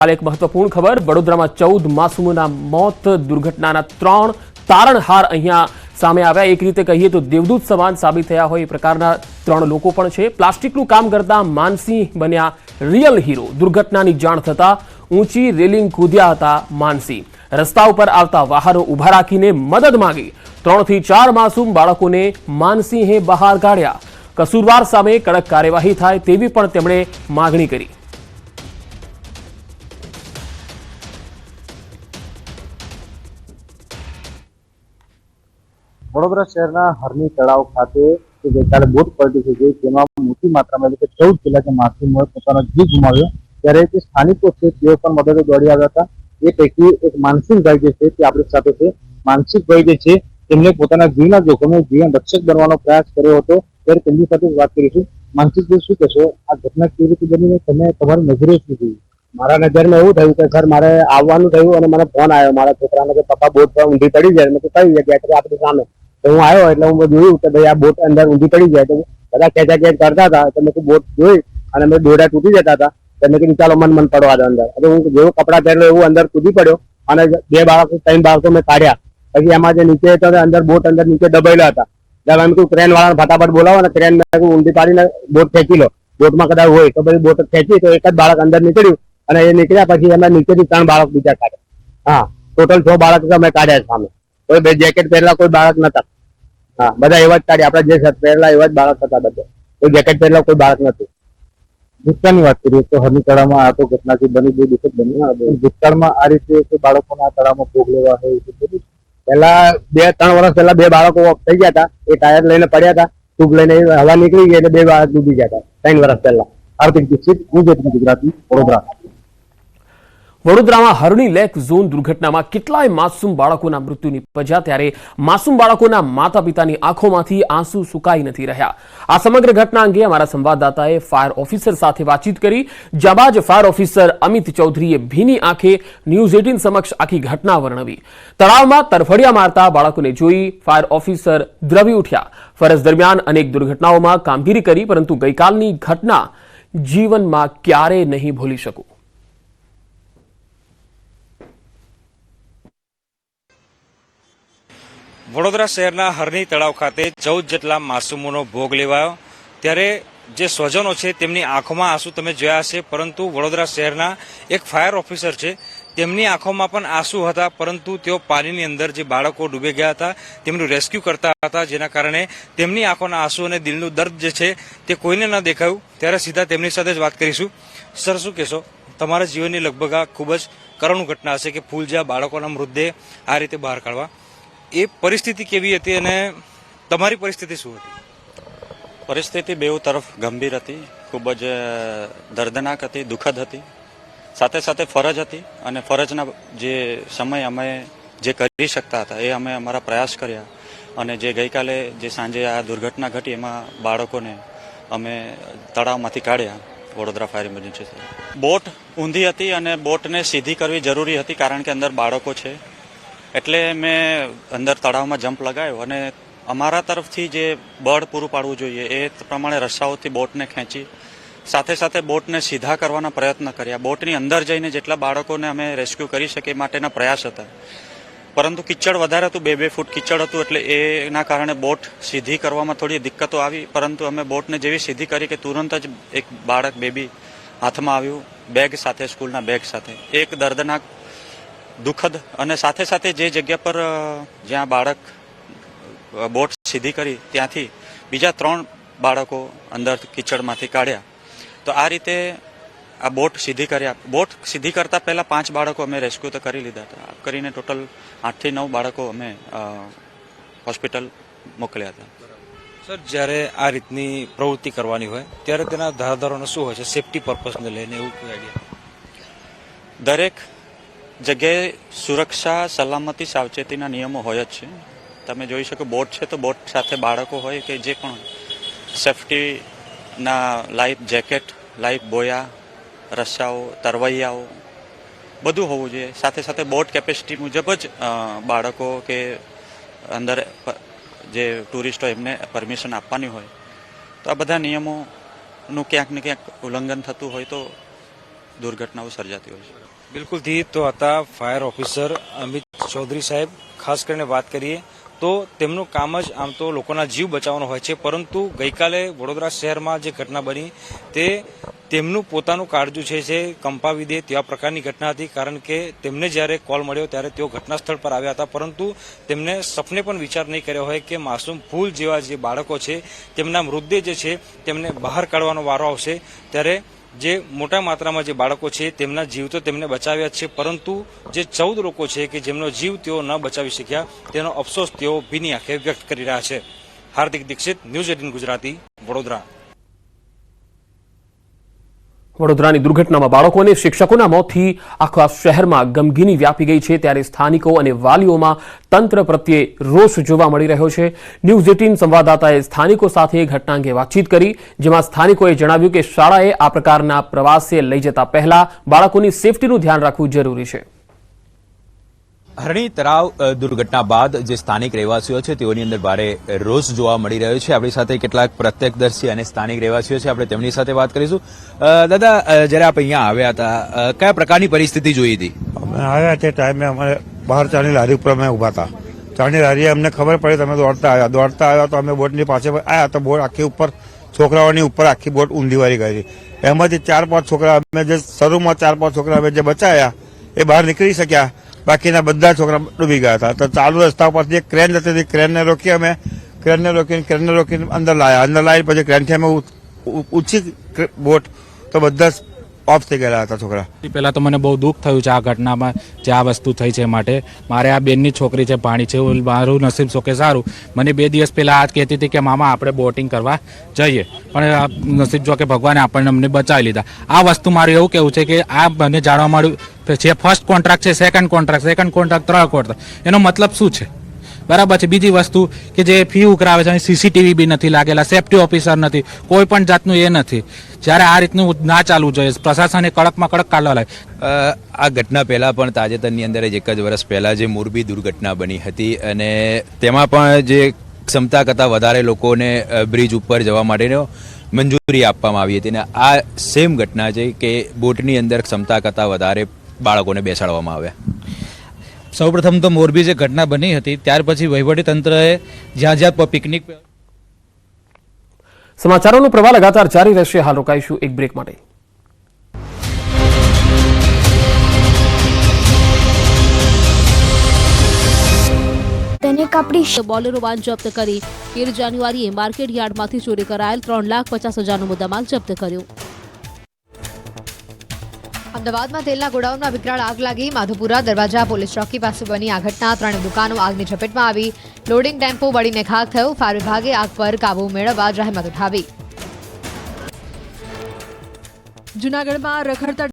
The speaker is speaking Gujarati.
हाल एक महत्वपूर्ण खबर वडोदरा में 14 मासूमों मौत दुर्घटना 3 तारणहार अहींया सामे आव्या। एक रीते कहीए तो देवदूत समान साबित थया होय ए प्रकारना 3 लोको पण छे। प्लास्टिकनुं काम करता मानसिंह बन्या रियल हीरो। दुर्घटनानी जाण थता ऊंची रेलिंग कूद्या हता मानसिंह। रस्ता पर आवता वाहनो उभा राखीने मदद मांगी। 3 થી 4 मासूम बाळकोने मानसिंहे बहार काढ्या। कसूरवार सामे कड़क कार्यवाही थाय तेवी पण તેમણે मागणी करी। वडोदरा शहरना हरनी तळाव खाते गईकाले बोट पलटी થઈ ગઈ જેમાં મોટી માત્રામાં 14 જિલ્લાના માસૂમોએ પોતાનો જીવ ગુમાવ્યો ત્યારે જે સ્થાનિકો છે તેઓ પણ મદદે દોડી આવ્યા હતા। એ પૈકી એક માનસિંહભાઈ જે છે તે આપણી સાથે છે। માનસિંહભાઈ જે છે તેમને પોતાના જીવના જોખમે જીવન રક્ષક બનવાનો પ્રયાસ કર્યો હતો ત્યારે તેમની સાથે વાત કરીશું। માનસિંહભાઈ શું કહેશો, આ ઘટના કેવી રીતે બની ને તમે તમારી નજરે શું જોયું? મારા નજરમાં એવું થયું કે સર મારે આવવાનું થયું અને મને ફોન આવ્યો મારા છોકરાને કે પપ્પા બોટ પર ઊંધી પડી જાય। મેં કઈ જગ્યાએ? આપણી સામે। तो हूँ आयो એટલે હું જોયું કે ભાઈ આ બોટ અંદર ઊંધી પડી જાય તો બધા ખેંચાખેંચ કરતા હતા તો મેં બોટ જોઈ અને મેં દોડા તૂટી જતા હતા તો મેં કીધું ચાલો મન પડવા દે અંદર। એટલે હું જેવો કપડા પહેરેલો એવું અંદર કૂદી પડ્યો અને 2 બાળકો 3 બાળકો મેં કાઢ્યા। પછી એમાં જે નીચે હતો અંદર બોટ અંદર નીચે દબાયેલા હતા એટલે મેં કીધું ક્રેન વાળાને ફટાફટ બોલાવો અને ક્રેન મેં ઊંધી પાડીને બોટ ખેંચી લો। બોટમાં કદાચ હોય તો પછી બોટ ખેંચી તો એક જ બાળક અંદર નીકળ્યું અને એ નીકળ્યા પછી એમાં નીચેથી 3 બાળક બીજા કાઢ્યા। હા, ટોટલ 6 બાળક મેં કાઢ્યા સામે। कोई बे जेकेट पहला कोई बालक नता। हाँ, बधा एवा ज काढ्या आपड़ा जे शर्ट पहला एवा ज बालक हता बधा। कोई जेकेट पहला कोई बालक नतुं। भूतकाळनी વાત કરીએ તો હરની તળાવમાં આ તો ઘટના જે બની બહુ દુઃખદ બની। ભૂતકાળમાં આ રીતે કોઈ બાળકોના તળાવમાં ભોગ લેવા હોય એ બધું પહેલા 2-3 વર્ષ પહેલા 2 બાળકો થઈ ગયા હતા। એ ટાયર લઈને પડ્યા હતા, ટ્યુબ લઈને હવા નીકળી ગઈ એટલે 2 બાળક ડૂબી ગયા હતા 3 વર્ષ પહેલા। આર્થિક દીક્ષિત ગુજરાતી વડોદરા। વડોદરામાં હરણી લેક ઝોન દુર્ઘટનામાં કેટલાય માસૂમ બાળકોના મૃત્યુ નિપજ્યા ત્યારે માસૂમ બાળકોના માતા પિતાની આંખોમાંથી આંસુ સુકાઈ નથી રહ્યા। આ સમગ્ર ઘટના અંગે અમારા સંવાદદાતાએ ફાયર ઓફિસર સાથે વાતચીત કરી। જાબાજ ફાયર ઓફિસર અમિત ચૌધરીએ ભીની આંખે ન્યૂઝ 18 સમક્ષ આખી ઘટના વર્ણવી। તળાવમાં તરફડિયા મારતા બાળકોને જોઈ ફાયર ઓફિસર દ્રવી ઉઠ્યા। ફરજ દરમિયાન અનેક દુર્ઘટનાઓમાં કામગીરી કરી પરંતુ ગઈકાલની ઘટના જીવનમાં ક્યારેય નહીં ભૂલી શકું। વડોદરા શહેરના હરની તળાવ ખાતે 14 જેટલા માસૂમોનો ભોગ લેવાયો ત્યારે જે સ્વજનો છે તેમની આંખોમાં આંસુ તમે જોયા હશે, પરંતુ વડોદરા શહેરના એક ફાયર ઓફિસર છે તેમની આંખોમાં પણ આંસુ હતા, પરંતુ તેઓ પાણીની અંદર જે બાળકો ડૂબી ગયા હતા તેમનું રેસ્ક્યુ કરતા હતા, જેના કારણે તેમની આંખોના આંસુ અને દિલનું દર્દ જે છે તે કોઈને ન દેખાયું। ત્યારે સીધા તેમની સાથે જ વાત કરીશું। સર, શું કહેશો, તમારા જીવનની લગભગ આ ખૂબ જ કરુણ ઘટના હશે કે ફૂલ જ્યાં બાળકોના મૃતદેહ આ રીતે બહાર કાઢવા, એ પરિસ્થિતિ કેવી હતી અને તમારી પરિસ્થિતિ શું હતી? પરિસ્થિતિ બેઉ તરફ ગંભીર હતી, ખૂબ જ દર્દનાક હતી, દુઃખદ હતી, સાથે સાથે ફરજ હતી અને ફરજના જે સમય અમે જે કરી શકતા હતા એ અમે અમારા પ્રયાસ કર્યા અને જે ગઈકાલે જે સાંજે આ દુર્ઘટના ઘટી એમાં બાળકોને અમે તળાવમાંથી કાઢ્યા। વડોદરા ફાયર ઇમરજન્સી બોટ ઊંધી હતી અને બોટને સીધી કરવી જરૂરી હતી કારણ કે અંદર બાળકો છે, એટલે મેં અંદર તળાવમાં જમ્પ લગાવ્યો અને અમારા તરફથી જે બળ પૂરું પાડવું જોઈએ એ પ્રમાણે રસ્સાઓથી બોટને ખેંચી સાથે સાથે બોટને સીધા કરવાના પ્રયત્ન કર્યા। બોટની અંદર જઈને જેટલા બાળકોને અમે રેસ્ક્યુ કરી શકીએ માટેના પ્રયાસ હતા, પરંતુ કિચડ વધારે હતું, 2-2 ફૂટ કિચડ હતું, એટલે એના કારણે બોટ સીધી કરવામાં થોડી દિક્કતો આવી। પરંતુ અમે બોટને જેવી સીધી કરી કે તુરંત જ એક બાળક બેબી હાથમાં આવ્યું, બેગ સાથે, સ્કૂલના બેગ સાથે। એક દર્દનાક, દુઃખદ અને સાથે સાથે જે જગ્યા પર જ્યાં બાળક બોટ સીધી કરી ત્યાંથી બીજા 3 બાળકો અંદર કિચડમાંથી કાઢ્યા। તો આ રીતે આ બોટ સીધી કર્યા। બોટ સીધી કરતા પહેલા 5 બાળકો અમે રેસ્ક્યુ તો કરી લીધા હતા, કરીને ટોટલ 8 થી 9 બાળકો અમે હોસ્પિટલ મોકલ્યા હતા। સર, જ્યારે આ રીતની પ્રવૃત્તિ કરવાની હોય ત્યારે તેના ધારાધોરણો શું હોય છે સેફટી પર્પઝને લઈને, એવું કોઈ આઈડિયા? દરેક જગ્યાએ સુરક્ષા, સલામતી, સાવચેતીના નિયમો હોય જ છે। તમે જોઈ શકો બોટ છે તો બોટ સાથે બાળકો હોય કે જે પણ સેફટીના લાઈફ જેકેટ, લાઈફ બોયા, રસ્સાઓ, તરવૈયાઓ બધું હોવું જોઈએ। સાથે સાથે બોટ કેપેસિટી મુજબ જ બાળકો કે અંદર જે ટુરિસ્ટો એમને પરમિશન આપવાની હોય। તો આ બધા નિયમોનું ક્યાંક ને ક્યાંક ઉલ્લંઘન થતું હોય તો દુર્ઘટનાઓ સર્જાતી હોય છે। બિલકુલથી તો હતા ફાયર ઓફિસર અમિત ચૌધરી સાહેબ. ખાસ કરીને વાત કરીએ તો તેમનું કામ જ આમ તો લોકોના જીવ બચાવવાનો હોય છે, પરંતુ ગઈકાલે વડોદરા શહેરમાં જે ઘટના બની તે તેમનું પોતાનું કાળજું છે જે કંપાવી દે તેવા પ્રકારની ઘટના હતી. કારણ કે તેમને જ્યારે કોલ મળ્યો ત્યારે તેઓ ઘટના સ્થળ પર આવ્યા હતા, પરંતુ તેમને સપને પણ વિચાર નહીં કર્યો હોય કે માસૂમ ફૂલ જેવા જે બાળકો છે તેમના મૃતદેહ જે છે તેમને બહાર કાઢવાનો વારો આવશે. ત્યારે જે મોટા માત્રામાં જે બાળકો છે તેમના જીવ તો તેમને બચાવ્યા છે, પરંતુ જે 14 લોકો છે કે જેમનો જીવ તેઓ ન બચાવી શક્યા તેનો અફસોસ તેઓ ભીની આંખે વ્યક્ત કરી રહ્યા છે. હાર્દિક દીક્ષિત, ન્યૂઝ 18 ગુજરાતી, વડોદરા. વડોદરાની દુર્ઘટનામાં બાળકો અને શિક્ષકોના મોતથી આખા શહેરમાં ગમગીની વ્યાપી ગઈ છે, ત્યારે સ્થાનિકો અને વાલીઓમાં તંત્ર પ્રત્યે રોષ જોવા મળી રહ્યો છે. ન્યૂઝ 18 સંવાદદાતાએ સ્થાનિકો સાથે ઘટના અંગે વાતચીત કરી, જેમાં સ્થાનિકોએ જણાવ્યું કે શાળાએ આ પ્રકારના પ્રવાસે લઈ જતા પહેલા બાળકોની સેફટીનું ધ્યાન રાખવું જરૂરી છે. હરણી તળાવ દુર્ઘટના બાદ જે સ્થાનિક રહેવાસીઓ છે તેઓની અંદર ભારે રોષ જોવા મળી રહ્યો છે. આપણી સાથે કેટલાક પ્રત્યક્ષદર્શી અને સ્થાનિક રહેવાસીઓ છે, આપણે તેમની સાથે વાત કરીશું. દાદા, જ્યારે આપ અહીંયા આવ્યા હતા, કયા પ્રકારની પરિસ્થિતિ જોઈ હતી? અમે આવ્યા તે ટાઈમે અમારે બહાર ચાની લારી ઉપર અમે ઊભા હતા. ચાની લારીએ અમને ખબર પડી, તમે દોડતા આવ્યા તો અમે બોટની પાસે આવ્યા તો બોટ આખી ઉપર છોકરાઓની ઉપર આખી બોટ ઊંધી વાળી ગઈ. એમાંથી 4-5 છોકરા અમે જે શરૂમાં 4-5 છોકરા અમે જે બચાયા એ બહાર નીકળી શક્યા, બાકીના બધા છોકરા ડૂબી ગયા હતા. તો ચાલુ રસ્તા પરથી એક ક્રેન જતી હતી, ક્રેનને રોકી અમે ક્રેનને રોકીને અંદર લાવી પછી ક્રેનથી અમે ઊંચી બોટ તો બધા ઓફ થઈ ગયેલા હતા છોકરા. પહેલા તો મને બહુ દુઃખ થયું છે આ ઘટનામાં, જે આ વસ્તુ થઈ છે માટે. મારે આ બેનની છોકરી છે, ભાણી છે, મારું નસીબ શોકે સારું. મને 2 દિવસ પહેલા આજ કહેતી હતી કે મામા આપણે બોટિંગ કરવા જઈએ, પણ નસીબ જો કે ભગવાને આપણને અમને બચાવી લીધા. આ વસ્તુ મારું એવું કહેવું છે કે આ મને જાણવા મળ્યું છે ફર્સ્ટ કોન્ટ્રાક્ટ છે, સેકન્ડ કોન્ટ્રાક્ટ, 3rd કોન્ટ્રાક્ટ, એનો મતલબ શું છે? બરાબર છે. બીજી વસ્તુ કે જે ફી ઉઘરાવે છે, સીસીટીવી બી નથી લાગેલા, સેફટી ઓફિસર નથી, કોઈ પણ જાતનું એ નથી. જ્યારે આ રીતનું ના ચાલવું જોઈએ, પ્રશાસને કડકમાં કડક કાઢવા લાગે. આ ઘટના પહેલા પણ તાજેતરની અંદર જ 1 જ વર્ષ પહેલા જે મોરબી દુર્ઘટના બની હતી અને તેમાં પણ જે ક્ષમતા કરતાં વધારે લોકોને બ્રિજ ઉપર જવા માટેનો મંજૂરી આપવામાં આવી હતી, અને આ સેમ ઘટના છે કે બોટની અંદર ક્ષમતા કરતાં વધારે બાળકોને બેસાડવામાં આવ્યા. સૌપ્રથમ તો મોરબી જે ઘટના બની હતી ત્યાર પછી વહીવટીતંત્રએ જ્યાં પિકનિક. સમાચારોનો પ્રવાહ લગાતાર જારી રહેશે. હાલ રોકાઈશું એક બ્રેક માટે. તેને કાપડી બોલેરો વાન જપ્ત કરી 13 જાન્યુઆરીએ માર્કેટ યાર્ડમાંથી ચોરી કરાયેલ 3,50,000નો મુદ્દામાલ જપ્ત કર્યો. અમદાવાદમાં તેલના ગોડાઉનમાં વિકરાળ આગ લાગી. માધુપુરા દરવાજા પોલીસ ચોકી પાસે બની આ ઘટના. 3 દુકાનો આગની ઝપેટમાં આવી. લોડિંગ ટેમ્પો બળીને ખાખ થયો. ફાયર વિભાગે આગ પર કાબુ મેળવવા જહેમત ઉઠાવી. જૂનાગઢમાં રખડતા